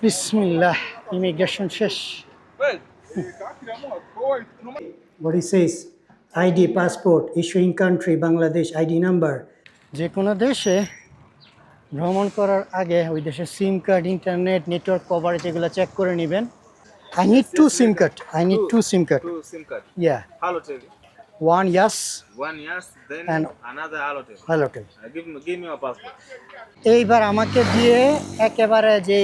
Bismillah, immigration শেষ। What he says, ID, passport, issuing country, Bangladesh, ID number. যে কোনো দেশে ভ্রমণ করার আগে ওই দেশের সিম কার্ড, ইন্টারনেট, নেটওয়ার্ক কভারেজ এগুলো চেক করে নেবেন। I need two SIM card. I need two SIM card. Two SIM card. Yeah. Halotel. One yes One yes, then and another Halotel. Halotel. Give me your passport. এইবার আমাকে দিয়ে একেবারে যে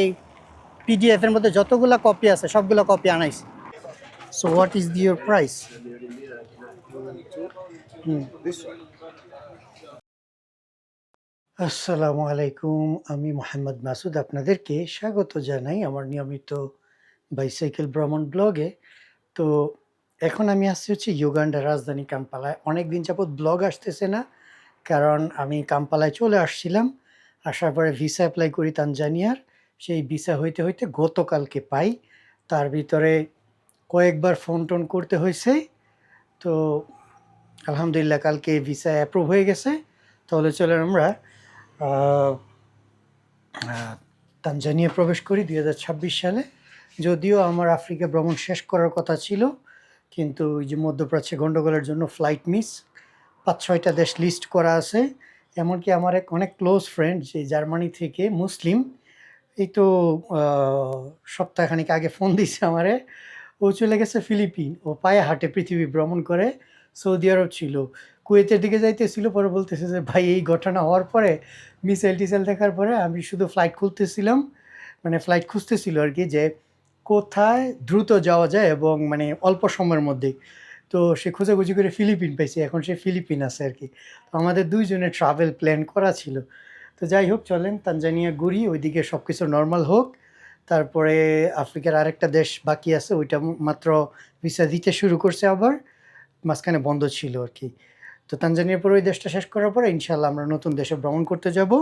PDF এর মধ্যে যতগুলা কপি আছে সবগুলা copy আনাইছি। So what is your price? This one. আসসালামু আলাইকুম, আমি মোহাম্মদ মাসুদ আপনাদেরকে স্বাগত জানাই আমার নিয়মিত বাইসাইকেল ভ্রমণ ব্লগে। তো এখন আমি আসছি হচ্ছে ইউগান্ডার রাজধানী কাম্পালায়। অনেক দিন যাবৎ ব্লগ আসতেছে না, কারণ আমি কাম্পালায় চলে আসছিলাম। আসার পরে ভিসা অ্যাপ্লাই করি তানজানিয়ার। সেই ভিসা হইতে হইতে গতকালকে পাই। তার ভিতরে কয়েকবার ফোন টোন করতে হয়েছে। তো আলহামদুলিল্লাহ কালকে ভিসা অ্যাপ্রুভ হয়ে গেছে। তাহলে চলেন আমরা তানজানিয়া প্রবেশ করি 2026 সালে। যদিও আমার আফ্রিকা ভ্রমণ শেষ করার কথা ছিল, কিন্তু ওই যে মধ্যপ্রাচ্যে গণ্ডগোলের জন্য ফ্লাইট মিস। 5-6টা দেশ লিস্ট করা আছে। এমনকি আমার এক অনেক ক্লোজ ফ্রেন্ড যে জার্মানি থেকে মুসলিম, এই তো সপ্তাহখানিক আগে ফোন দিছে আমারে। ও চলে গেছে ফিলিপিন। ও পায়ে হাঁটে পৃথিবী ভ্রমণ করে। সৌদি আরব ছিল, কুয়েতের দিকে যাইতেছিল। পরে বলতেছে যে ভাই এই ঘটনা হওয়ার পরে মিসাইল টিসাইল দেখার পরে আমি শুধু ফ্লাইট খুলতেছিলাম, মানে ফ্লাইট খুঁজতেছিল আর কি, যে কোথায় দ্রুত যাওয়া যায় এবং মানে অল্প সময়ের মধ্যেই। তো সে খোঁজাখুঁজি করে ফিলিপিন পাইছে, এখন সে ফিলিপিন আছে আর কি। তো আমাদের দুইজনের ট্রাভেল প্ল্যান করা ছিল। তো যাই হোক, চলেন তানজানিয়া ঘুরি, ওইদিকে সব কিছু নর্মাল হোক। তারপরে আফ্রিকার আরেকটা দেশ বাকি আছে, ওইটা মাত্র ভিসা দিতে শুরু করছে, আবার মাঝখানে বন্ধ ছিল আর কি। তো তানজানিয়ার পরে ওই দেশটা শেষ করার পরে ইনশাল্লাহ আমরা নতুন দেশে ভ্রমণ করতে যাব।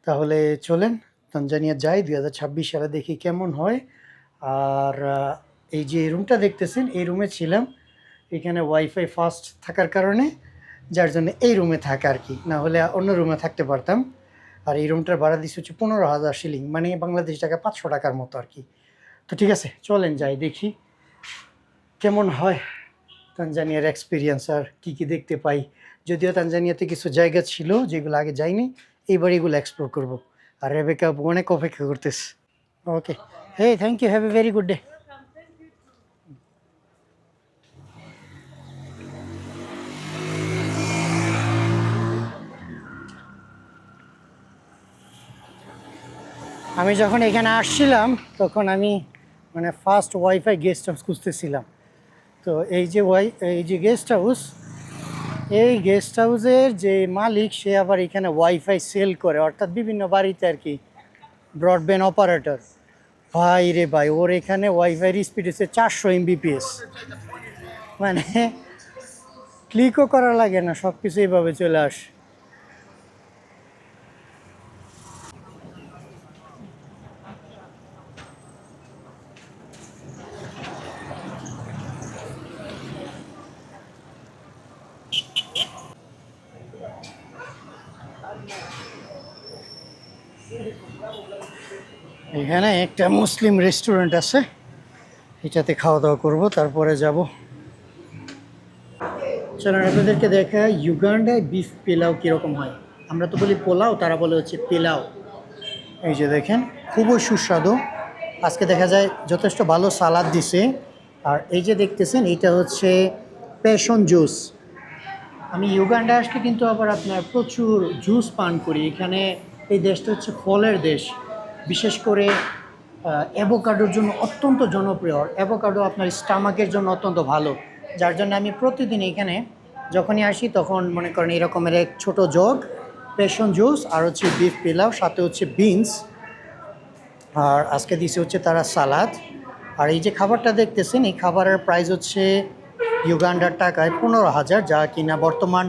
তাহলে চলেন তানজানিয়া যাই, 2026 সালে দেখি কেমন হয়। আর এই যে রুমটা দেখতেছেন, এই রুমে ছিলাম। এখানে ওয়াইফাই ফাস্ট থাকার কারণে, যার জন্য এই রুমে থাকা আর কি, না হলে অন্য রুমে থাকতে পারতাম। আর এই রুমটার ভাড়া দিচ্ছে হচ্ছে 15,000 শিলিং, মানে বাংলাদেশ টাকা 500 টাকার মতো আর কি। তো ঠিক আছে, চলেন যাই দেখি কেমন হয় তানজানিয়ার এক্সপিরিয়েন্স, আর কী কী দেখতে পাই। যদিও তানজানিয়াতে কিছু জায়গা ছিল যেগুলো আগে যাইনি, এইবার এগুলো এক্সপ্লোর করব। আর রেবেকা অনেক অপেক্ষা করতেছে। Okay, hey thank you, have a very good day. আমি যখন এখানে আসছিলাম তখন আমি মানে ফার্স্ট ওয়াইফাই গেস্ট হাউস খুঁজতেছিলাম। তো এই যে গেস্ট হাউস, এই গেস্ট হাউসের যে মালিক সে আবার এখানে ওয়াইফাই সেল করে, অর্থাৎ বিভিন্ন বাড়িতে আর কি, ব্রডব্যান্ড অপারেটর। ভাই রে ভাই, ওর এখানে ওয়াইফাইয়ের স্পিড হচ্ছে 400 Mbps, মানে ক্লিকও করা লাগে না, সব কিছু এইভাবে চলে আসে। এখানে একটা মুসলিম রেস্টুরেন্ট আছে, এটাতে খাওয়া দাওয়া করবো, তারপরে যাব। চলেন আপনাদেরকে দেখা ইউগান্ডায় বিফ পোলাও কীরকম হয়। আমরা তো বলি পোলাও, তারা বলে হচ্ছে পোলাও। এই যে দেখেন, খুবই সুস্বাদু। আজকে দেখা যায় যথেষ্ট ভালো সালাদ দিছে। আর এই যে দেখতেছেন, এইটা হচ্ছে প্যাশন জুস। আমি ইউগান্ডা আসলে কিন্তু আবার আপনার প্রচুর জুস পান করি। এখানে এই দেশটা হচ্ছে ফলের দেশ, বিশেষ করে অ্যাভোকাডোর জন্য অত্যন্ত জনপ্রিয়। অ্যাভোকাডো আপনার স্টামাকের জন্য অত্যন্ত ভালো, যার জন্য আমি প্রতিদিন এখানে যখনই আসি তখন মনে করেন এরকমের এক ছোটো জগ প্যাশন জুস আর হচ্ছে বিফ পোলাও, সাথে হচ্ছে বিনস, আর আজকে দিছে হচ্ছে তারা সালাদ। আর এই যে খাবারটা দেখতেছেন, এই খাবারের প্রাইস হচ্ছে ইউগান্ডার টাকায় 15,000, যা কিনা বর্তমান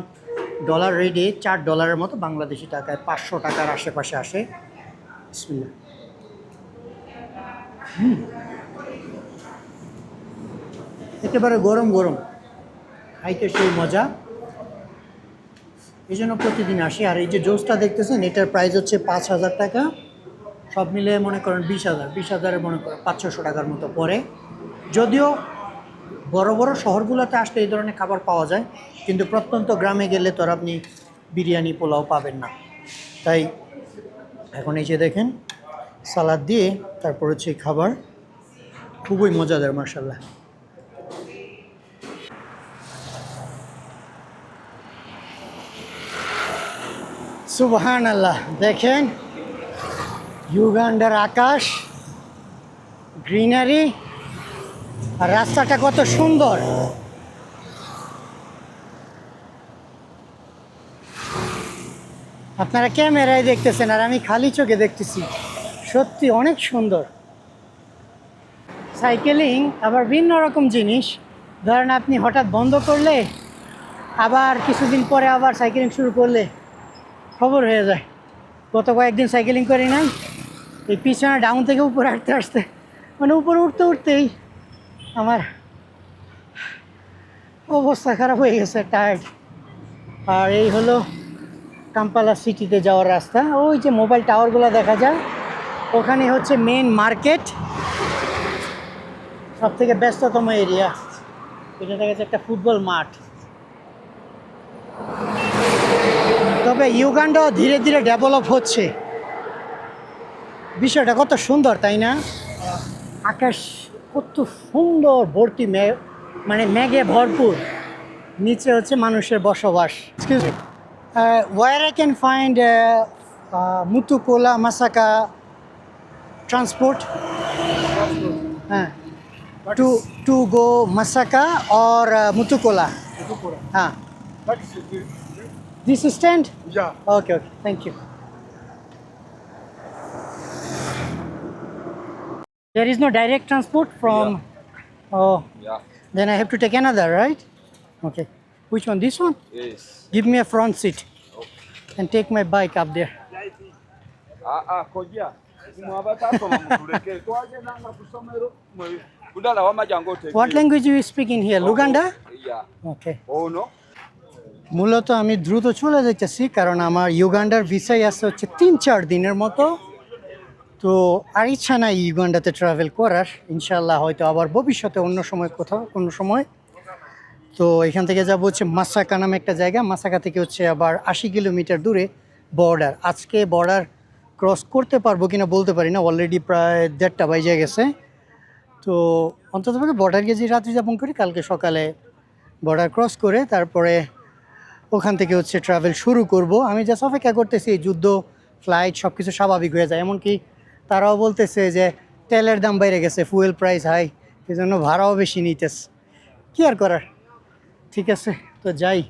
ডলার রেটে $4 মতো, বাংলাদেশি টাকায় 500 টাকার আশেপাশে আসে। বিসমিল্লাহ। একেবারে গরম গরম, খাইতে সেই মজা, এই জন্য প্রতিদিন আসি। আর এই যে জুসটা দেখতেছেন, এটার প্রাইস হচ্ছে 5,000 টাকা। সব মিলে মনে করেন 20,000 মনে করেন 500-600 টাকার মতো পড়ে। যদিও বড় বড় শহরগুলোতে আসলে এই ধরনের খাবার পাওয়া যায়, কিন্তু প্রত্যন্ত গ্রামে গেলে তো আর আপনি বিরিয়ানি পোলাও পাবেন না। তাই এখন এই যে দেখেন সালাদ দিয়ে তারপর হচ্ছে খাবার, খুবই মজাদার মাশাআল্লাহ। সুবহানাল্লাহ, দেখেন ইউগান্ডার আকাশ, গ্রিনারি, আর রাস্তাটা কত সুন্দর। আপনারা ক্যামেরায় দেখতেছেন আর আমি খালি চোখে দেখতেছি, সত্যি অনেক সুন্দর। সাইকেলিং আবার ভিন্ন রকম জিনিস। ধরেন আপনি হঠাৎ বন্ধ করলে আবার কিছুদিন পরে আবার সাইকেলিং শুরু করলে খবর হয়ে যায়। গত কয়েকদিন সাইকেলিং করি নাই, এই পিছনে ডাউন থেকে উপরে হাঁটতে আসতে মানে উপরে উঠতে উঠতেই আমার অবস্থা খারাপ হয়ে গেছে, টায়ার্ড। আর এই হলো কাম্পালা সিটিতে যাওয়ার রাস্তা। ওই যে মোবাইল টাওয়ারগুলো দেখা যায়, ওখানে হচ্ছে মেন মার্কেট, সব থেকে ব্যস্ততম এরিয়া। এটা দেখা যাচ্ছে একটা ফুটবল মাঠ। তবে ইউগান্ডাও ধীরে ধীরে ডেভেলপ হচ্ছে। বিষয়টা কত সুন্দর তাই না? আকাশ কত সুন্দর, ভর্তি মানে মেঘে ভরপুর, নিচে হচ্ছে মানুষের বসবাস। Excuse me, where I can find Mutukula Masaka transport? হ্যাঁ, to go Masaka or Mutukula? হ্যাঁ, this stand? Yeah. Okay, thank you. There is no direct transport from. Oh, Yeah. then I have to take another, right? Okay. Which one? This one? Yes. Give me a front seat and take my bike up there. Koja. Mwabataso mutuleke. Twaje nanga kusomero. Kudala wamajango teke. What language you speak in here? Luganda? Yeah. Okay. Oh no. মূলত আমি দ্রুত চলে যাইতেছি কারণ আমার ইউগান্ডার ভিসাই আছে হচ্ছে 3-4 দিনের মতো। তো আর ইচ্ছা নাই ইউগান্ডাতে ট্রাভেল করার। ইনশাল্লাহ হয়তো আবার ভবিষ্যতে অন্য সময় কোথাও কোনো সময়। তো এখান থেকে যাবো হচ্ছে মাসাকা নামে একটা জায়গা। মাসাকা থেকে হচ্ছে আবার 80 কিলোমিটার দূরে বর্ডার। আজকে বর্ডার ক্রস করতে পারবো কিনা বলতে পারি না, অলরেডি প্রায় 1:30 বাজে গেছে। তো অন্তত বর্ডার গিয়ে যে রাত্রি যাপন করি, কালকে সকালে বর্ডার ক্রস করে তারপরে ওখান থেকে হচ্ছে ট্রাভেল শুরু করব। আমি জাস্ট অপেক্ষা করতেছি এই যুদ্ধ, ফ্লাইট সব কিছু স্বাভাবিক হয়ে যায়। এমনকি তারাও বলতেছে যে তেলের দাম বাইরে গেছে, ফুয়েল প্রাইস হাই, এই জন্য ভাড়াও বেশি নিতেছে। কী আর করার, ঠিক আছে তো যাই।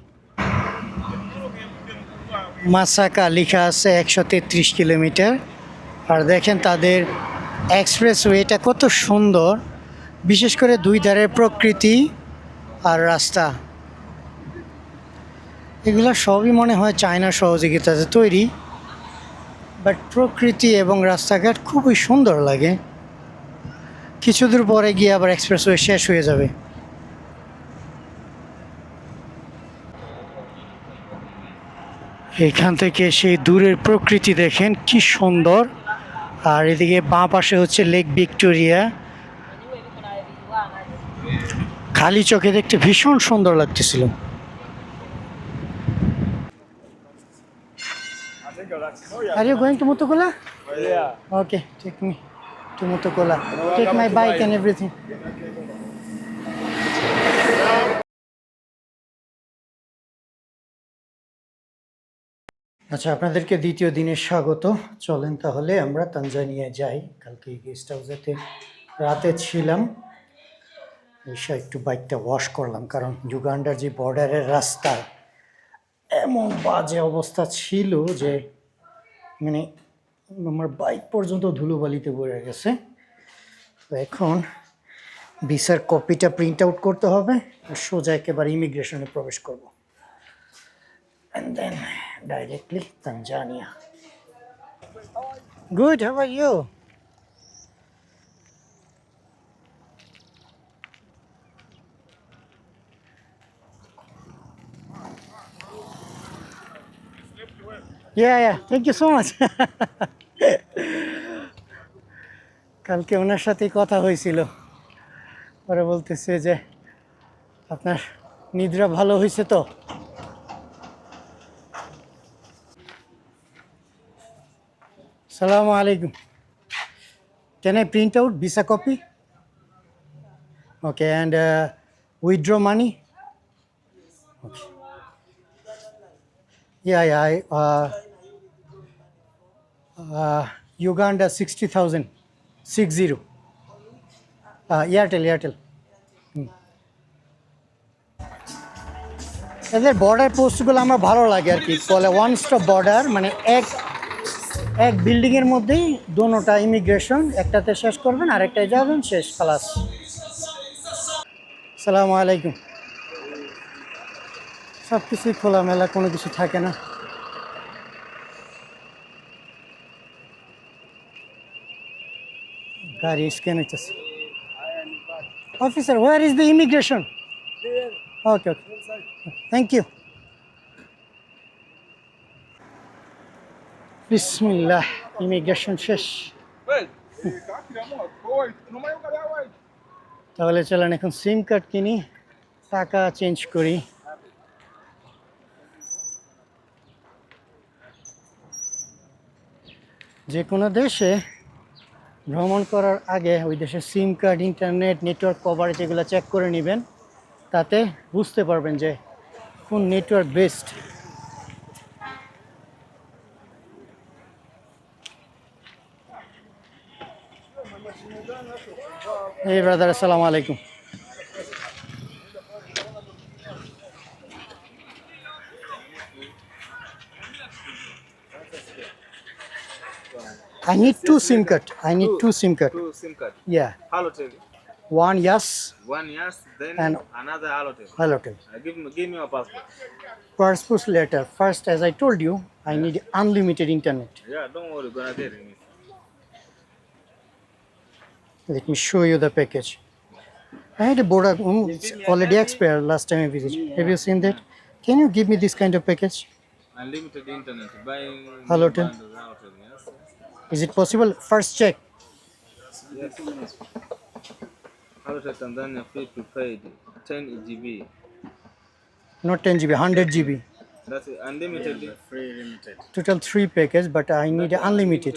মাসাকা লেখা আছে 133 কিলোমিটার। আর দেখেন তাদের এক্সপ্রেসওয়েটা কত সুন্দর, বিশেষ করে দুই ধারের প্রকৃতি আর রাস্তা, এগুলো সবই মনে হয় চায়নার সহযোগিতাতে তৈরি। বাট প্রকৃতি এবং রাস্তাঘাট খুবই সুন্দর লাগে। কিছু দূর পরে গিয়ে আবার এক্সপ্রেসওয়ে শেষ হয়ে যাবে। এখান থেকে সেই দূরের প্রকৃতি দেখেন কি সুন্দর। আর এদিকে বাঁ পাশে হচ্ছে লেক ভিক্টোরিয়া, খালি চোখে দেখতে ভীষণ সুন্দর লাগতেছিল। Are you going to Mutukula? Yeah. Okay, take me to Mutukula. Take my bike and everything. আচ্ছা, আপনাদেরকে দ্বিতীয় দিনের স্বাগত। চলেন তাহলে আমরা তানজানিয়ায় যাই। কালকে গেস্ট হাউসেতে রাতে ছিলাম, এসে একটু বাইকটা ওয়াশ করলাম, কারণ যুগান্ডার যে বর্ডারের রাস্তা এমন বাজে অবস্থা ছিল যে মানে আমার বাইক পর্যন্ত ধুলোবালিতে ভরে গেছে। তো এখন ভিসার কপিটা প্রিন্ট আউট করতে হবে আর সোজা একেবারে ইমিগ্রেশনে প্রবেশ করব, and then directly Tanzania. Good, how are you? Yeah, thank you so much. কালকে ওনার সাথে কথা হয়েছিল, পরে বলতেছে যে আপনার নিদ্রা ভালো হয়েছে তো। সালামু আলাইকুম, can I print out visa copy? Okay, and withdraw money? Okay. Yeah, Uganda 60,000, 60. Airtel. এদের বর্ডার পোস্টগুলো আমার ভালো লাগে আর কি, বলে ওয়ান স্টপ বর্ডার, মানে এক বিল্ডিংয়ের মধ্যেই দোনোটা ইমিগ্রেশন, একটাতে শেষ করবেন আরেকটায় যাবেন, শেষ খালাস। সালামু আলাইকুম। সব কিছুই খোলামেলা, কোনো কিছু থাকে না। গাড়ি স্ক্যান হইতেছে। Officer, where is the immigration? Okay, thank you. বিসমিল্লাহ, ইমিগ্রেশন শেষ। তাহলে চলেন এখন সিম কার্ড কিনি, টাকা চেঞ্জ করি। যে কোনো দেশে ভ্রমণ করার আগে ওই দেশের সিম কার্ড, ইন্টারনেট, নেটওয়ার্ক কভারেজ এগুলো চেক করে নেবেন, তাতে বুঝতে পারবেন যে কোন নেটওয়ার্ক বেস্ট। এই ব্রাদার, আসসালামু আলাইকুম। I need two SIM card. Two SIM card. Two SIM card. Yeah. Halotel. One yes, 1 years, then And- another Halotel. Halotel. Give me your passport. Passport letter. First, as I told you, I need unlimited internet. Yeah, don't worry, gonna get it. Let me show you the package. I had a border, it's already expired last time I visited. Have you seen that? Can you give me this kind of package? Unlimited internet. Buying Halotel. bundles, Halotel, yes. Is it possible? First check. Yes. Halotel Tanzania free prepaid 10 GB. Not 10 GB, 100 GB. That's it. Unlimited. Free limited. Total 3 package, but I need unlimited.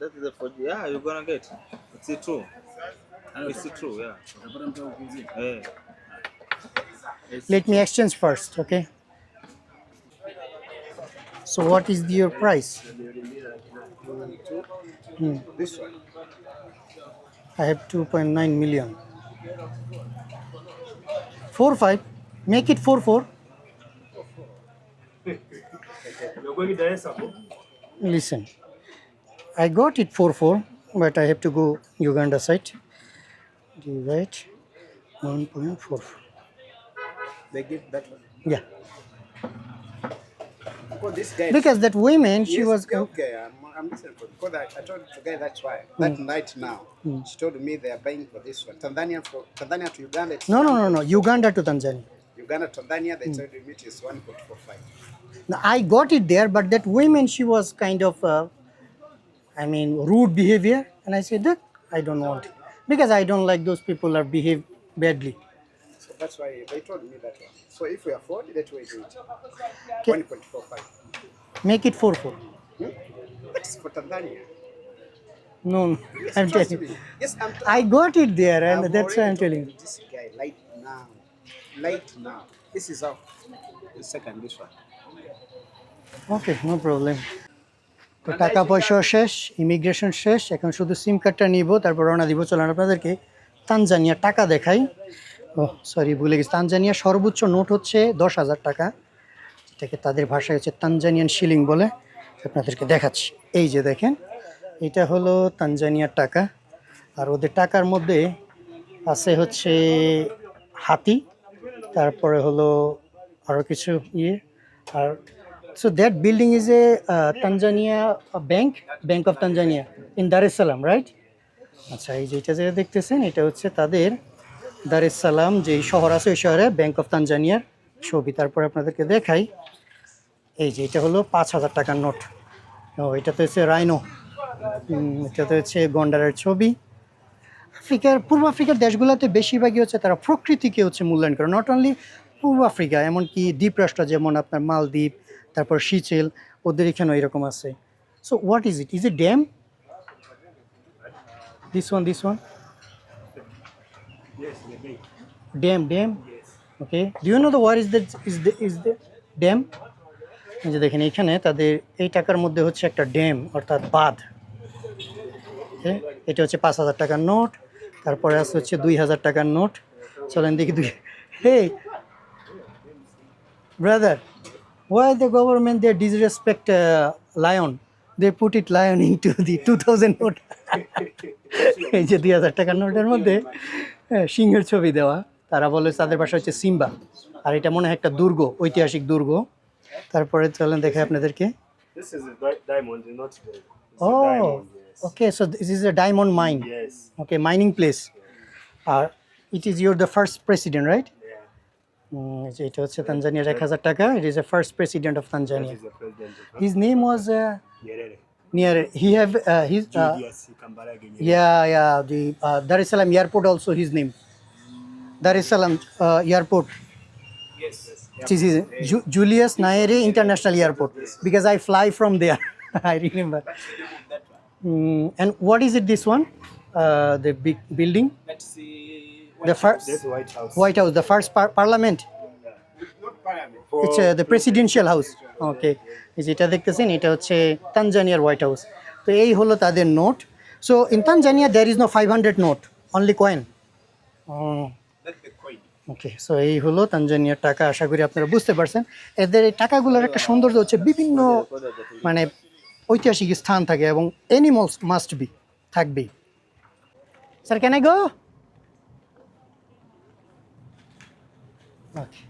That is the 4G. Yeah, you're gonna get. It's true. It's true, yeah. Yeah. Let me exchange first, okay? So what is your price? This one. I have 2.9 million. 4.5. Make it 4.4. Listen, I got it 4.4, but I have to go Uganda site. Divide 1.44. They give that one. Yeah, Because this guy. because that woman, she Yes, was. okay. I'm listening for because I told the guy that's why that night now she told me they are buying for this one Tanzania to Uganda. It's No. Uganda to Tanzania. Uganda Tanzania they told me it is 1.45. Now, I got it there, but that woman, she was kind of, rude behavior, and I said that I don't want it because I don't like those people that behave badly. So that's why they told me that one. So if we afford, let we do it. Okay. 1.45. Make it 4.4. That's for Tanzania. No, Yes, I'm trust telling you. me. Yes, I got it there, and I've that's why I'm already telling you. told this guy light now. This is how the second this one. Okay, no problem. তো টাকা পয়সাও শেষ, immigration শেষ, এখন শুধু সিম কার্ডটা নিব, তারপর রওনা দিব। চলেন আপনাদেরকে তানজানিয়া টাকা দেখাই। ও সরি, ভুলে গেছি। তানজানিয়া সর্বোচ্চ নোট হচ্ছে 10,000 টাকা, এটাকে তাদের ভাষায় হচ্ছে তানজানিয়ান শিলিং বলে। আপনাদেরকে দেখাচ্ছি, এই যে দেখেন, এটা হলো তানজানিয়ার টাকা। আর ওদের টাকার মধ্যে আছে হচ্ছে হাতি, তারপরে হলো আরও কিছু ইয়ে। আর so that building is a Tanzania Bank of Tanzania in Dar es Salaam, right? আচ্ছা, এই যেটা যেটা দেখতেছেন, এটা হচ্ছে তাদের দার এস সালাম যেই শহর আছে, ওই শহরে ব্যাংক অফ তানজানিয়ার ছবি। তারপরে আপনাদেরকে দেখাই, এই যে এটা হলো 5,000 টাকার নোট। ও, এটাতে হচ্ছে রাইনো, এটাতে হচ্ছে গন্ডারের ছবি। আফ্রিকার পূর্ব আফ্রিকার দেশগুলোতে বেশিরভাগই হচ্ছে তারা প্রকৃতিকে হচ্ছে মূল্যায়ন করে, নট অনলি পূর্ব আফ্রিকা, এমনকি দ্বীপরাষ্ট্র যেমন আপনার মালদ্বীপ, তারপর সিচেল, ওদের এখানেও এরকম আছে। So what is it dam? This one dam okay, do you know the where is the dam? এই যে দেখেন এখানে তাদের এই টাকার মধ্যে হচ্ছে একটা ড্যাম অর্থাৎ বাঁধ। ওকে, এটা হচ্ছে 5,000 টাকার নোট, তারপরে আছে হচ্ছে 2,000 টাকার নোট। চলেন দেখি হে brother, why the government they disrespect lion, they put it lion into the 2000 note. এই যে 2,000 টাকার নোটের মধ্যে সিংহের ছবি দেওয়া, তারা বলে তাদের ভাষা হচ্ছে সিম্বা, আর এটা মনে হয় একটা দুর্গ, ঐতিহাসিক দুর্গ। তারপরে চলেন দেখে আপনাদেরকে। This is a diamond, not gold. It's a Oh, diamond, yes. okay, so this is a diamond mine. Yes. Okay, mining place. It is your the first president, right? Yeah. এটা হচ্ছে তানজানিয়ার 1,000 টাকা। It is the first president of Tanzania. He's the president of His name was Nyerere. near. He have his Julius Kambarage Nyerere. yeah. The Dar es Salaam airport also his name. Dar es Salaam airport. Yes. This is Julius Nyerere International Airport because I fly from there. I remember. And what is it? This one, the big building, Let's see. the first That's White House. White House, the first parliament. What parliament? It's the presidential house. Okay, is এটা দেখতেছেন, এটা হচ্ছে তানজানিয়ার white house. তো এই হলো তাদের note. So in Tanzania there is no 500 note, only coin. That's the coin. Okay, so এই হলো তানজানিয়ার টাকা। আশা করি আপনারা বুঝতে পারছেন। এদের এই টাকাগুলোর একটা সৌন্দর্য হচ্ছে বিভিন্ন মানে ঐতিহাসিক স্থান থাকে এবং অ্যানিমালস মাস্ট বি থাকবেই। Sir can I go? Okay,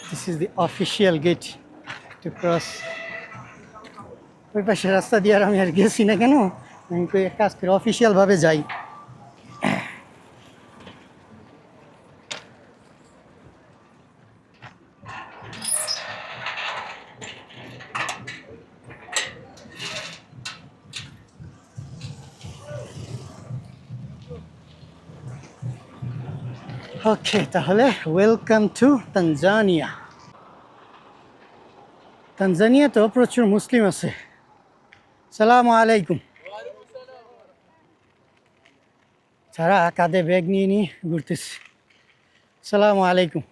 this is the official gate to cross. ওই পাশে রাস্তা দিয়ে আর আমি আর গেছি না কেন, আমি কই এক কাজ করে অফিসিয়ালভাবে যাই। ওকে, তাহলে ওয়েলকাম টু তানজানিয়া। তানজানিয়া তো প্রচুর মুসলিম আছে। সালামু আলাইকুম। যারা কাঁধে ব্যাগ নিয়ে ঘুরতেছে। সালামু আলাইকুম।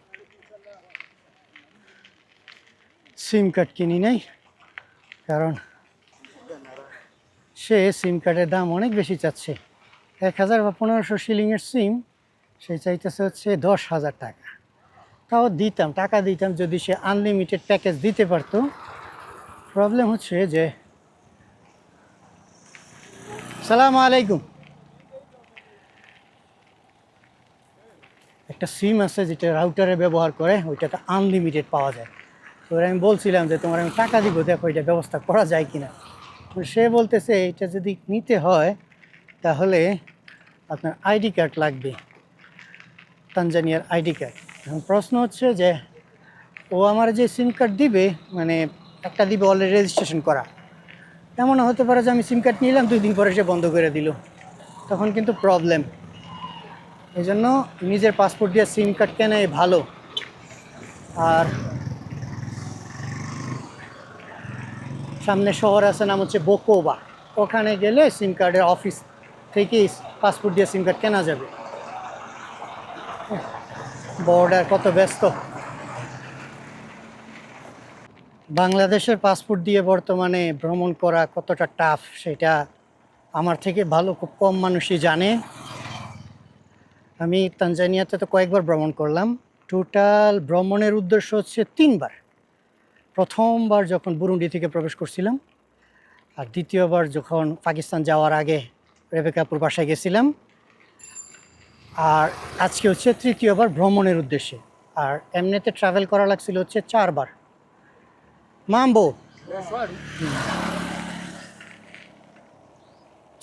সিম কার্ড কিনি নাই, কারণ সে সিম কার্ডের দাম অনেক বেশি চাচ্ছে। 1,000 বা 1,500 শিলিংয়ের সিম সে চাইতেছে হচ্ছে 10,000 টাকা। তাও দিতাম, টাকা দিতাম যদি সে আনলিমিটেড প্যাকেজ দিতে পারতো। প্রবলেম হচ্ছে যে, সালামু আলাইকুম, একটা সিম আছে যেটা রাউটারে ব্যবহার করে, ওইটাতে আনলিমিটেড পাওয়া যায়। তো আমি বলছিলাম যে তোমার আমি টাকা দিব, দেখো এটা ব্যবস্থা করা যায় কিনা। সে বলতেছে এটা যদি নিতে হয় তাহলে আপনার আইডি কার্ড লাগবে, তানজানিয়ার আইডি কার্ড। এখন প্রশ্ন হচ্ছে যে ও আমার যে সিম কার্ড দিবে, মানে একটা দিবে অলরেডি রেজিস্ট্রেশন করা, এমনও হতে পারে যে আমি সিম কার্ড নিলাম 2 দিন পরে সে বন্ধ করে দিল, তখন কিন্তু প্রবলেম। এই জন্য নিজের পাসপোর্ট দিয়ে সিম কার্ড কেনাই ভালো। আর সামনে শহর আছে, নাম হচ্ছে বোকোবা, ওখানে গেলে সিম কার্ডের অফিস থেকে পাসপোর্ট দিয়ে সিম কার্ড কেনা যাবে। বর্ডার কত ব্যস্ত। বাংলাদেশের পাসপোর্ট দিয়ে বর্তমানে ভ্রমণ করা কতটা টাফ সেটা আমার থেকে ভালো খুব কম মানুষই জানে। আমি তানজানিয়াতে তো কয়েকবার ভ্রমণ করলাম। টোটাল ভ্রমণের উদ্দেশ্য হচ্ছে 3 বার। প্রথমবার যখন বুরুন্ডি থেকে প্রবেশ করছিলাম, আর দ্বিতীয়বার যখন পাকিস্তান যাওয়ার আগে রেবেকাপুর বাসায় গেছিলাম, আর আজকে হচ্ছে 3য় বার ভ্রমণের উদ্দেশ্যে। আর এমনিতে ট্রাভেল করা লাগছিল হচ্ছে 4 বার। মাম্বো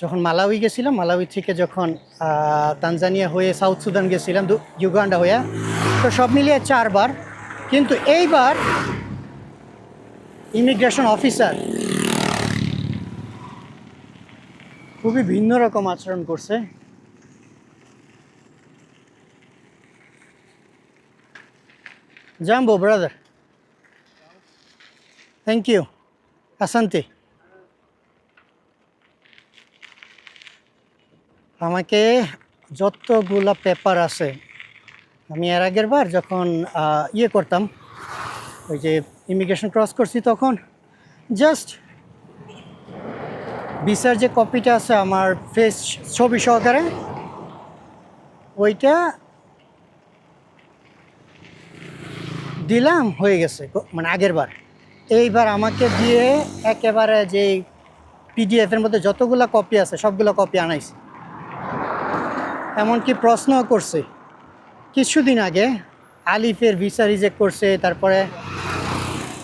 যখন মালাউই গেছিলাম, মালাউই থেকে যখন তানজানিয়া হয়ে সাউথ সুদান গেছিলাম, ইউগান্ডা হয়ে, তো সব মিলিয়ে 4 বার। কিন্তু এইবার ইমিগ্রেশন অফিসার খুবই ভিন্ন রকম আচরণ করছে। জাম্বো ব্রাদার, থ্যাংক ইউ, আসান্তে। আমাকে যতগুলা পেপার আছে, আমি এর আগের বার যখন ইয়ে করতাম, ওই যে ইমিগ্রেশন ক্রস করছি, তখন জাস্ট ভিসার যে কপিটা আছে আমার ফেস ছবি সহকারে, ওইটা দিলাম, হয়ে গেছে, মানে আগের বার। এইবার আমাকে দিয়ে একেবারে যে পিডিএফের মধ্যে যতগুলো কপি আছে সবগুলো কপি আনাইছে। এমনকি প্রশ্ন করছে কিছুদিন আগে, আলিফের ভিসা রিজেক্ট করছে। তারপরে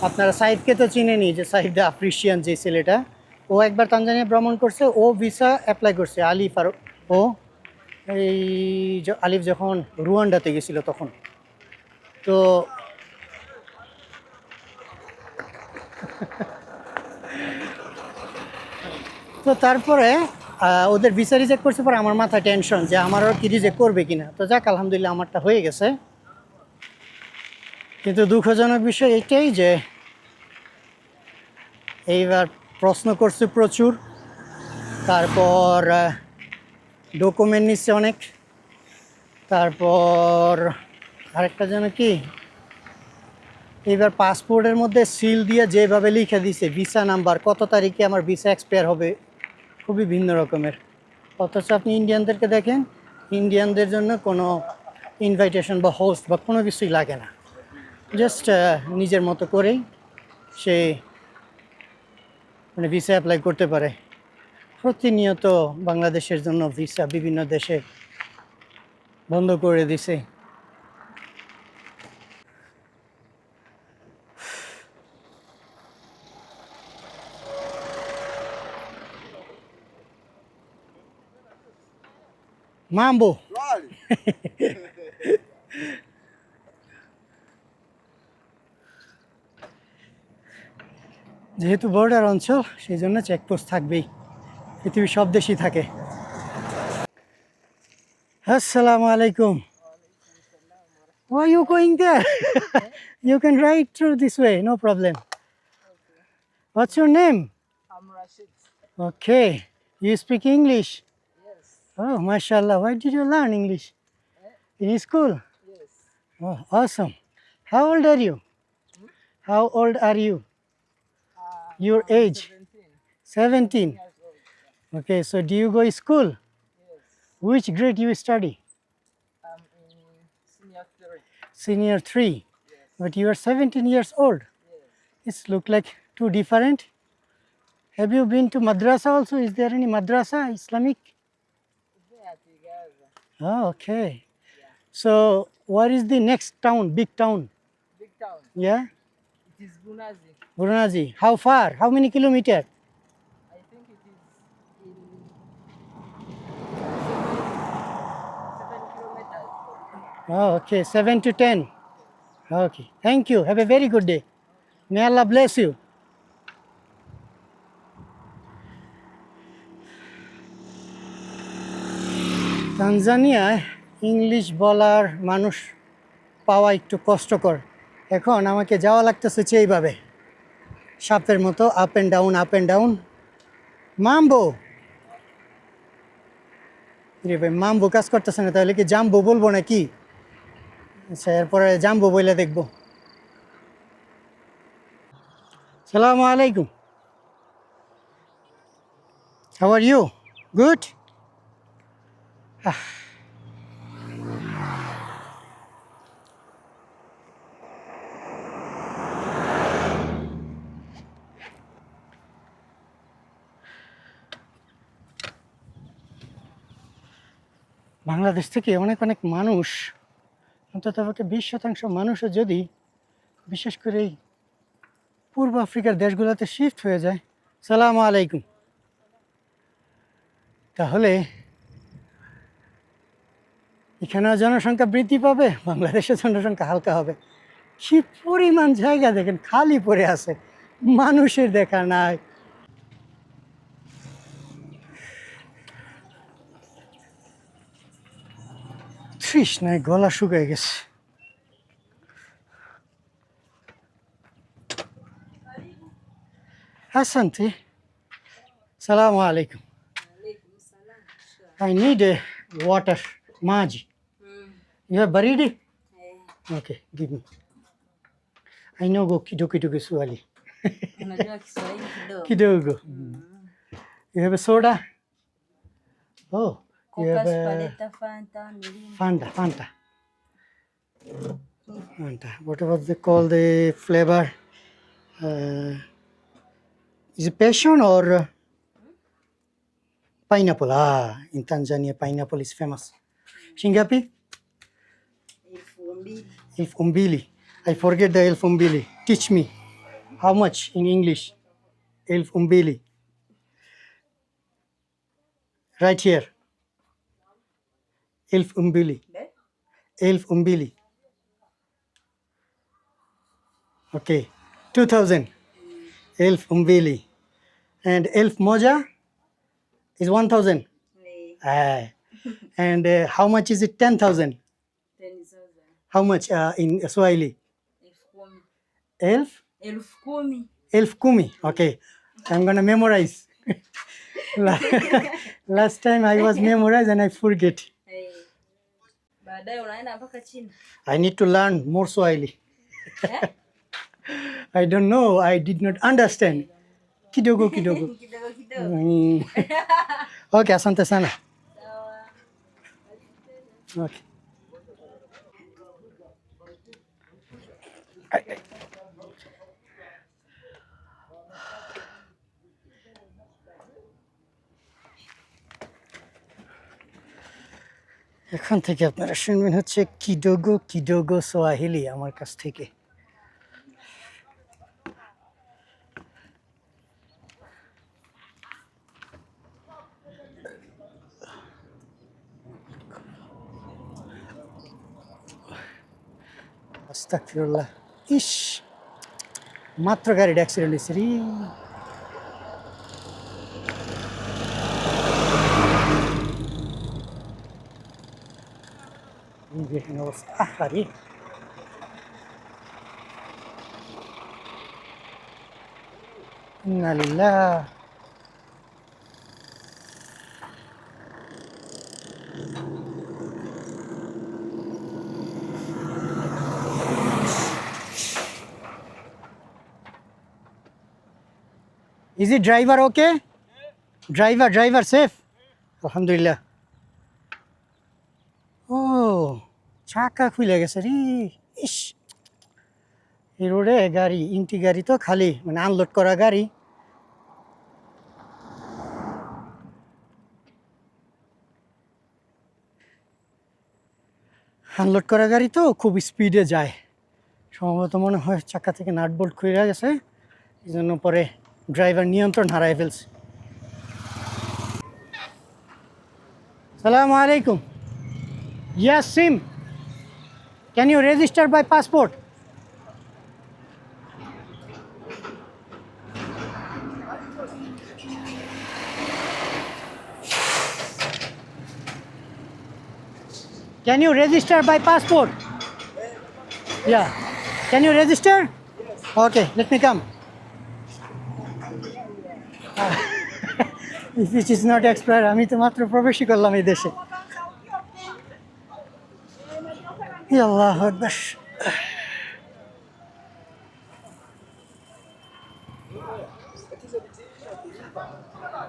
আপনারা সাইফকে তো চিনেনি, যে সাইফ দ্য আফ্রিশিয়ান যে ছেলেটা, ও একবার তানজানিয়া ভ্রমণ করছে, ও ভিসা অ্যাপ্লাই করছে। আলিফ আর ও, এই আলিফ যখন রুয়ান্ডাতে গেছিল তখন। তো তো তারপরে ওদের ভিসা রিজেক্ট করছে, পরে আমার মাথায় টেনশন যে আমারও কি রিজেক্ট করবে কিনা। তো যাক, আলহামদুলিল্লাহ আমারটা হয়ে গেছে। কিন্তু দুঃখজনক বিষয় এটাই যে এইবার প্রশ্ন করছে প্রচুর, তারপর ডকুমেন্ট নিচ্ছে অনেক, তারপর আরেকটা যেন কি, এইবার পাসপোর্টের মধ্যে সিল দিয়ে যেভাবে লিখে দিছে ভিসা নাম্বার, কত তারিখে আমার ভিসা এক্সপায়ার হবে, খুবই ভিন্ন রকমের। অথচ আপনি ইন্ডিয়ানদেরকে দেখেন, ইন্ডিয়ানদের জন্য কোনো ইনভাইটেশন বা হোস্ট বা কোনো কিছুই লাগে না, জাস্ট নিজের মতো করেই সে মানে ভিসা অ্যাপ্লাই করতে পারে। প্রতিনিয়ত বাংলাদেশের জন্য ভিসা বিভিন্ন দেশে বন্ধ করে দিছে। মাম্বো, যেহেতু বর্ডার অঞ্চল, সেই জন্য চেকপোস্ট থাকবেই, পৃথিবীর সব দেশই থাকে। আসসালামু আলাইকুম। Why are you going there? You can ride through this way, no problem. What's your name? I'm Rashid. Okay. You speak English? Yes. Oh, mashallah. Where did you learn English? In school? Yes. Oh, awesome. How old are you? How old are you? Your age? 17. Years old. Okay, so do you go to school? Yes. Which grade you study? I'm in senior 3. Senior 3. Yes. But you are 17 years old. Yes. It's look like two different. Have you been to madrasa also? Is there any madrasa, Islamic? There together. Oh, okay. So, what is the next town, big town? Big town. Yeah? It is Bunazi. Burunazi. How far? How many kilometers? I think it is in 7 kilometers. Oh, okay. 7 to 10. Okay. Thank you. Have a very good day. May Allah bless you. তানজানিয়ায় English বলার মানুষ পাওয়া একটু কষ্টকর। এখন আমাকে যাওয়া লাগতেছে এইভাবে, সাপের মতো up and down, up and down. মাম্বো, রে ভাই, মাম্বো কাজ করতেছে না, তাহলে কি জাম্বো বলবো নাকি? আচ্ছা, এরপরে জাম্বো বলে দেখবো। সালামু আলাইকুম। How are you? Good? Bangladesh থেকে অনেক অনেক মানুষ, অন্তত 20% মানুষও যদি বিশেষ করে এই পূর্ব আফ্রিকার দেশগুলোতে শিফট হয়ে যায়। সালামু আলাইকুম। তাহলে এখানেও জনসংখ্যা বৃদ্ধি পাবে, বাংলাদেশের জনসংখ্যা হালকা হবে। কি পরিমাণ জায়গা দেখেন খালি পড়ে আছে, মানুষের দেখা নাই। তৃষ্ণায় গলা শুকিয়ে গেছে। Asante. Salamu alaikum. I need a water. Maji. You have baridi? Okay, give me. I know go kidogo Kiswahili. Unajua Kiswahili kidogo. Kidogo. You have a soda? Oh, you have Coca, a Spaletta, Fanta, Mirinda. Fanta. Fanta. Whatever they call the flavor. Is it passion or pineapple? In Tanzania, pineapple is famous. Shingapi? Elf umbili. I forget the elf umbili. Teach me. How much in English? Elf umbili. Right here. Elf umbili. Elf umbili. Okay. 2000. Elf umbili. And elf moja is 1000. And how much is it? 10,000. How much in Swahili? Elf? Elfu kumi. Elf kumi. Okay. I'm gonna memorize. Last time I was memorized and I forget. Baadaye unaenda mpaka China. I need to learn more Swahili. I don't know. I did not understand. Kidogo. Kidogo. Okay, asante sana. Okay. এখন থেকে আপনারা শুনবেন হচ্ছে কিডোগো Swahili আমার কাছ থেকে। আস্তাগফিরুল্লাহ। ইস, মাত্র গাড়ির অ্যাক্সিডেন্ট হয়েছে রে। দেখেন অবস্থা, আহারে। ইন্না লিল্লাহ। Is it driver okay? Driver safe? Alhamdulillah. Oh, চাকা খুলে গেছে রে। ইস, এই রোডে গাড়ি, ইন্টি গাড়ি তো খালি, মানে আনলোড করা গাড়ি। আনলোড করা গাড়ি তো খুব স্পিডে যায়, সম্ভবত মনে হয় চাকা থেকে নাট বোল্ট খুলে গেছে, এই জন্য পরে ড্রাইভার নিয়ন্ত্রণ হারায় ফেলছে। সালামু আলাইকুম। Yes, Sim. Can you register by passport? Can you register by passport? Yeah. Can you register? Yes. Okay, let me come. If it is not expired, আমি তো মাত্র প্রবেশই করলাম এই দেশে। আল্লাহু আকবার।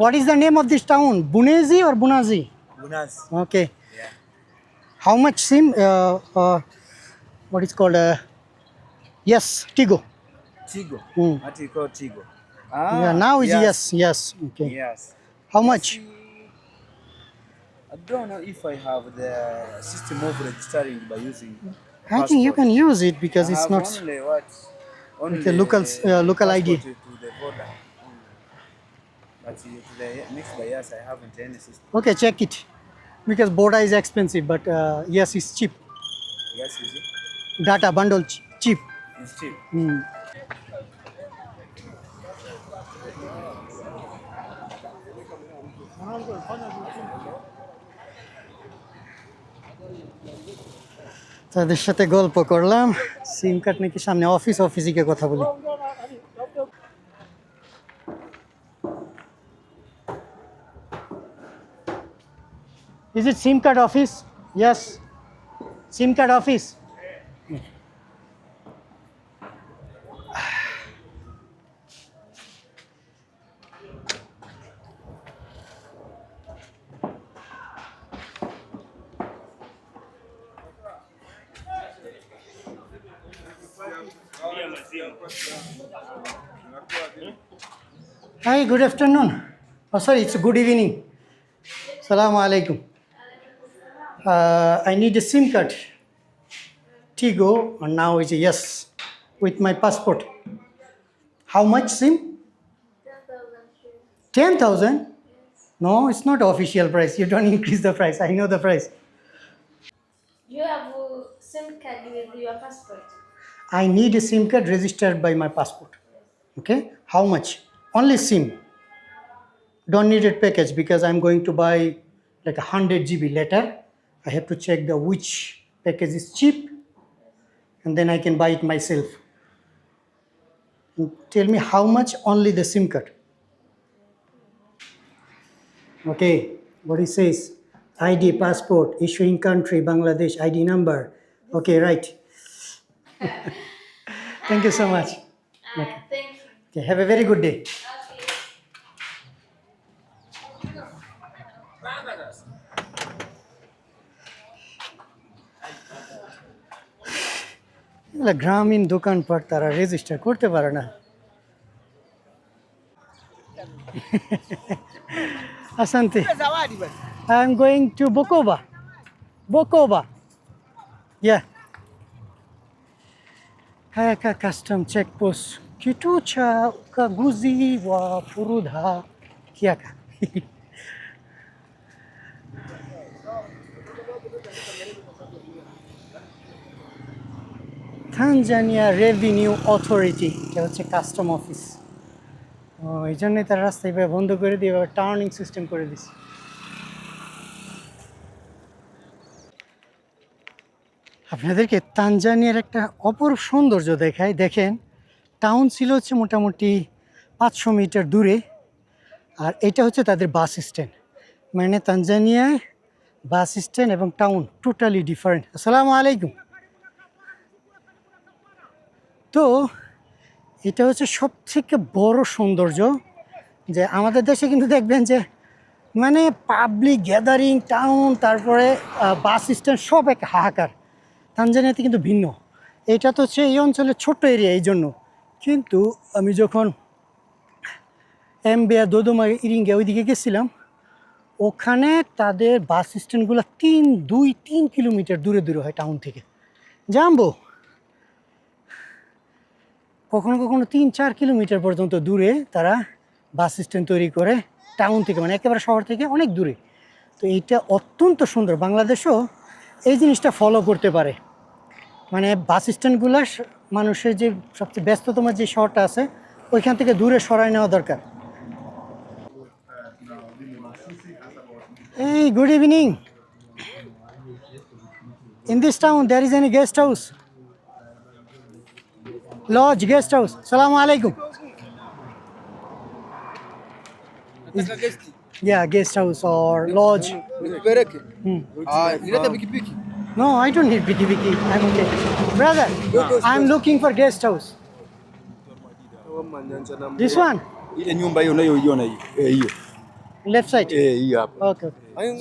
What is the name of this town? Bunezi or Bunazi? Bunazi. Okay. Yeah. How much SIM? What is called? Yes, Tigo. Tigo. Mm. What you call Tigo? Yeah, now is yes. Okay. Yes. How much? I don't know if I have the system of registering by using. I think you can use it because I it's have not only what? Only local ID. To the border. Only. But to the next by years, I haven't any system. Okay, check it. Because Boda is expensive, but yes, it's cheap. Yes, is it? Data bundle cheap. It's cheap. Hmm. তাদের সাথে গল্প করলাম, সিম card নাকি সামনে অফিসে গিয়ে কথা বলি। Is it SIM card office? Yes. SIM card office. Hi, good afternoon. Oh, sorry, it's good evening. Assalamu alaikum. I need a SIM card. Tigo, and now it's a yes with my passport. How much SIM? 10,000? No, it's not official price. You don't increase the price. I know the price. You have a SIM card with your passport. I need a SIM card registered by my passport. Okay, how much? Only SIM. Don't need a package because I'm going to buy like 100 GB later. I have to check which package is cheap and then I can buy it myself. And tell me how much only the SIM card. Okay, what it says, ID, passport, issuing country, Bangladesh, ID number. Okay, right. Thank you so much. Thank you. Okay, have a very good day. Okay. এগুলা গ্রামীণ দোকানপাট তারা register করতে পারে না। Asante. I'm going to Bukoba. Bukoba. Yeah. Hayaka custom check post. Kitu cha ukaguzi wa forodha kiaka. Tanzania Revenue Authority, এটা হচ্ছে custom office. এই জন্যই তারা রাস্তা এভাবে বন্ধ করে দিয়ে এভাবে টার্নিং সিস্টেম করে দিচ্ছে। আপনাদেরকে তানজানিয়ার একটা অপরূপ সৌন্দর্য দেখায়। দেখেন, টাউন ছিল হচ্ছে মোটামুটি 500 মিটার দূরে, আর এটা হচ্ছে তাদের বাস স্ট্যান্ড। মানে তানজানিয়ায় বাস স্ট্যান্ড এবং টাউন টোটালি ডিফারেন্ট। আসসালামু আলাইকুম। তো এটা হচ্ছে সবথেকে বড় সৌন্দর্য, যে আমাদের দেশে কিন্তু দেখবেন যে মানে পাবলিক গ্যাদারিং, টাউন, তারপরে বাস স্ট্যান্ড সব এক হাহাকার। তানজানিয়াতে কিন্তু ভিন্ন। এটা তো হচ্ছে এই অঞ্চলের ছোট্ট এরিয়া, এই জন্য। কিন্তু আমি যখন এমবেয়া, দোদোমা, ইরিঙ্গা ওইদিকে গেছিলাম, ওখানে তাদের বাস স্ট্যান্ডগুলো 2-3 কিলোমিটার দূরে দূরে হয় টাউন থেকে। জানবো কখনো কখনো 3-4 কিলোমিটার পর্যন্ত দূরে তারা বাস স্ট্যান্ড তৈরি করে টাউন থেকে, মানে একেবারে শহর থেকে অনেক দূরে। তো এইটা অত্যন্ত সুন্দর। বাংলাদেশও এই জিনিসটা ফলো করতে পারে। মানে বাস স্ট্যান্ডগুলো মানুষের যে সবচেয়ে ব্যস্ততম যে শহরটা আছে ওইখান থেকে দূরে সরাই নেওয়া দরকার। এই good evening. In this town there is any guest house? Lodge, guest house. Assalamu alaikum. Yeah, guest house or lodge. No, I don't need piki. I'm okay. Brother, I'm looking for guest house. This one? Ile nyumba hiyo unayoiona hiyo. Left side? Hiyo hapa. Okay.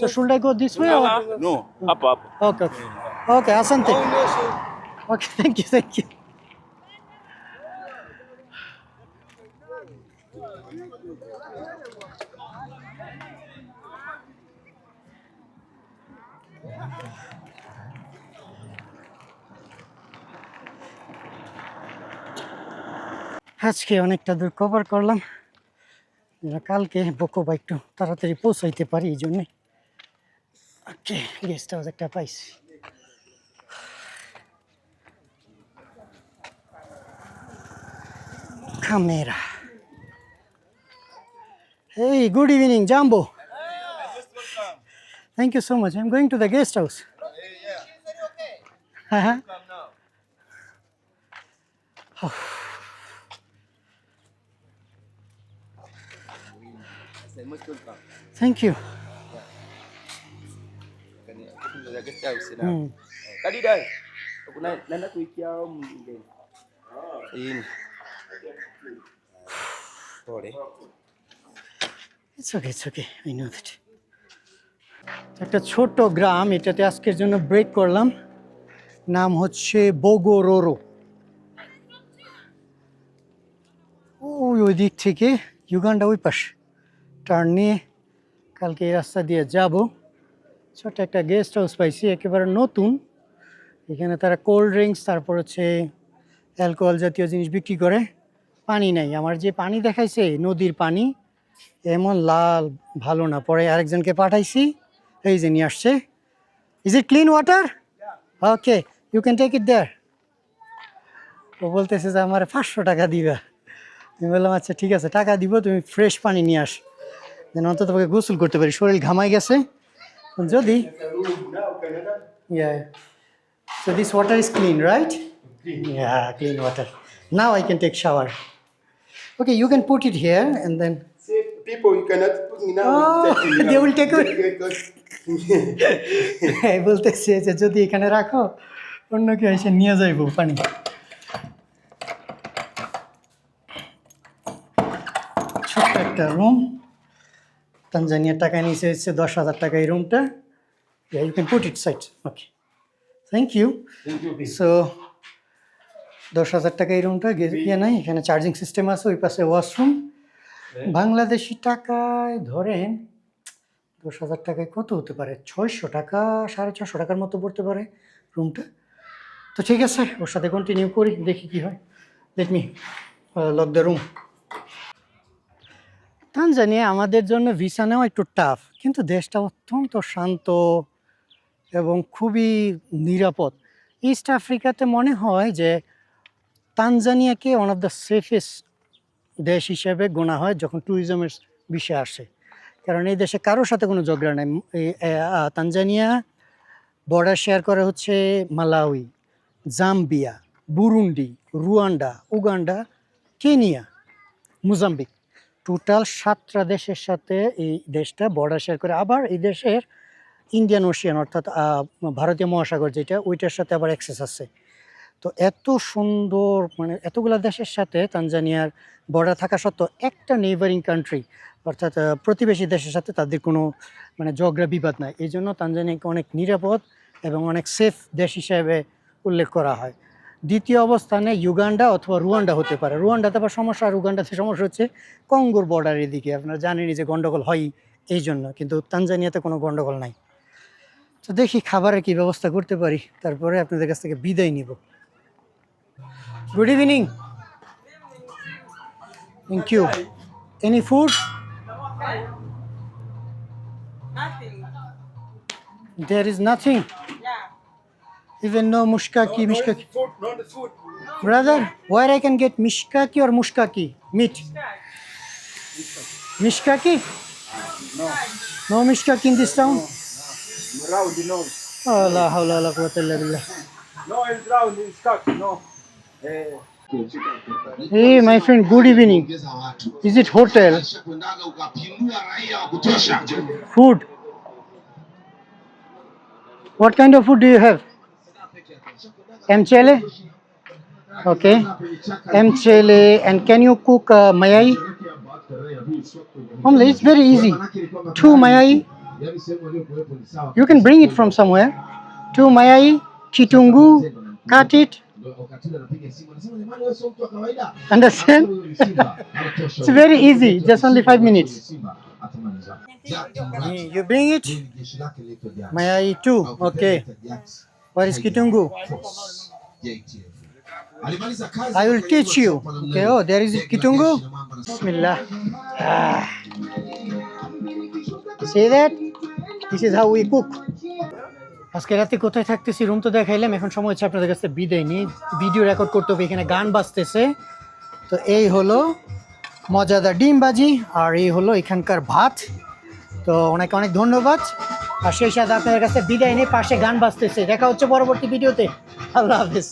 So should I go this way or? No, hapa hapa. Okay. Okay, asante. Okay, thank you. আজকে অনেকটা দূর cover করলাম। কালকে বকোবা একটু তাড়াতাড়ি পৌঁছাইতে পারি এই জন্যে। ওকে, গেস্ট হাউস একটা পাইছি। Camera. Hey, good evening, Jambo. Thank you so much. I'm going to the guest house. Uh-huh. Thank you. Kadi dai. Kuna nenda kuikia mgeni. Hii. Pole. It's okay, it's okay. I know that. একটা ছোট গ্রাম, এটাতে আজকের জন্য break করলাম। নাম হচ্ছে বোগোরোরো। ওই দিক থেকে ইউগান্ডা ওই পাশে টার্ন নিয়ে কালকে এই রাস্তা দিয়ে যাব। ছোট একটা গেস্ট হাউস পাইছি, একেবারে নতুন। এখানে তারা কোল্ড ড্রিঙ্কস, তারপর হচ্ছে অ্যালকোহল জাতীয় জিনিস বিক্রি করে। পানি নাই, আমার যে পানি দেখাইছে নদীর পানি, এমন লাল ভালো না। পরে আরেকজনকে পাঠাইছি, এই যে নিয়ে আসছে। Is it clean water? Okay, you can take it there. ও বলতেছে যে আমার 500 টাকা দিবা। আমি বললাম আচ্ছা ঠিক আছে, টাকা দিব, তুমি ফ্রেশ পানি নিয়ে আস, যেন অন্তত তোকে গোসল করতে পারি, শরীর ঘামাই গেছে। যদি so this water is clean, right? Yeah, clean water. Now I can take shower. Okay, you can put it here and then See, people you cannot put it now. Oh, they will take it. বলতেছে যে যদি এখানে রাখো অন্য কেউ এসে নিয়ে যাইব পানি। ছোট্ট একটা রুম, তানজানিয়ার টাকা নিচে হচ্ছে 10,000 টাকা এই রুমটা। You can put it side. Okay, thank you. So 10,000 টাকা এই রুমটা, ইয়ে নাই, এখানে চার্জিং সিস্টেম আছে, ওই পাশে ওয়াশরুম। বাংলাদেশি টাকায় ধরেন 10,000 টাকায় কত হতে পারে? 600 টাকা, 650 টাকার মতো পড়তে পারে রুমটা। তো ঠিক আছে, ওর সাথে কন্টিনিউ করি, দেখি কি হয়। Let me lock the room. Tanzania আমাদের জন্য ভিসা নেওয়া একটু টাফ, কিন্তু দেশটা অত্যন্ত শান্ত এবং খুবই নিরাপদ। ইস্ট আফ্রিকাতে মনে হয় যে তানজানিয়াকে ওয়ান অফ দ্য সেফেস্ট দেশ হিসেবে গোনা হয় যখন ট্যুরিজমের বিষয়ে আসে, কারণ এই দেশে কারোর সাথে কোনো ঝগড়া নাই। তানজানিয়া বর্ডার শেয়ার করে হচ্ছে Malawi, Zambia, Burundi, Rwanda, Uganda, Kenya, Mozambique, total 7টা দেশের সাথে এই দেশটা বর্ডার শেয়ার করে। আবার এই দেশের ইন্ডিয়ান ওশিয়ান অর্থাৎ ভারতীয় মহাসাগর যেটা, ওইটার সাথে আবার অ্যাক্সেস আছে। তো এত সুন্দর, মানে এতগুলো দেশের সাথে তানজানিয়ার বর্ডার থাকা সত্ত্বেও একটা নেইবারিং কান্ট্রি অর্থাৎ প্রতিবেশী দেশের সাথে তাদের কোনো মানে ঝগড়া বিবাদ নাই। এই জন্য তানজানিয়াকে অনেক নিরাপদ এবং অনেক সেফ দেশ হিসেবে উল্লেখ করা হয়। দ্বিতীয় অবস্থানে ইউগান্ডা অথবা রুয়ান্ডা হতে পারে। রুয়ান্ডাতে আবার সমস্যা, আর উগান্ডাতে সমস্যা হচ্ছে কঙ্গোর বর্ডারের দিকে, আপনারা জানেনই যে গন্ডগোল হয় এই জন্য, কিন্তু তানজানিয়াতে কোনো গন্ডগোল নাই। তো দেখি খাবারের কী ব্যবস্থা করতে পারি, তারপরে আপনাদের কাছ থেকে বিদায় নিব। Good evening. Thank you. Any food? Nothing. There is nothing. Yeah. Even no mushkaki, mishkaki. Food, not the food. Brother, where I can get mishkaki or mushkaki? Meat. Mishkaki? No. No mishkaki in this town? Round, you know. Oh, la hawla wala quwwata illa billah. No, it's round, it's stuck, no. Hey, my friend, good evening. Is it hotel? Food? What kind of food do you have? Mchele? Okay. Mchele, and can you cook mayai? Only it's very easy. 2 mayai. You can bring it from somewhere. 2 mayai, kitungu, cut it. Understand? It's very easy, just only 5 minutes. You bring it? Mayai too, okay. Where is kitungu? I will teach you. Okay, oh, there is Kitungu. Bismillah. Ah. See that? This is how we cook. আজকে রাতে কোথায় থাকতেছি room তো দেখাইলাম, এখন সময় হচ্ছে আপনাদের কাছে বিদায় নিই, ভিডিও রেকর্ড করতে হবে, এখানে গান বাজতেছে। তো এই হলো মজাদার ডিম ভাজি আর এই হলো এখানকার ভাত। তো অনেক অনেক ধন্যবাদ, আর সেই সাথে আপনাদের কাছে বিদায় নিয়ে পাশে গান বাজতেছে। দেখা হচ্ছে পরবর্তী ভিডিওতে। আল্লাহ হাফেজ।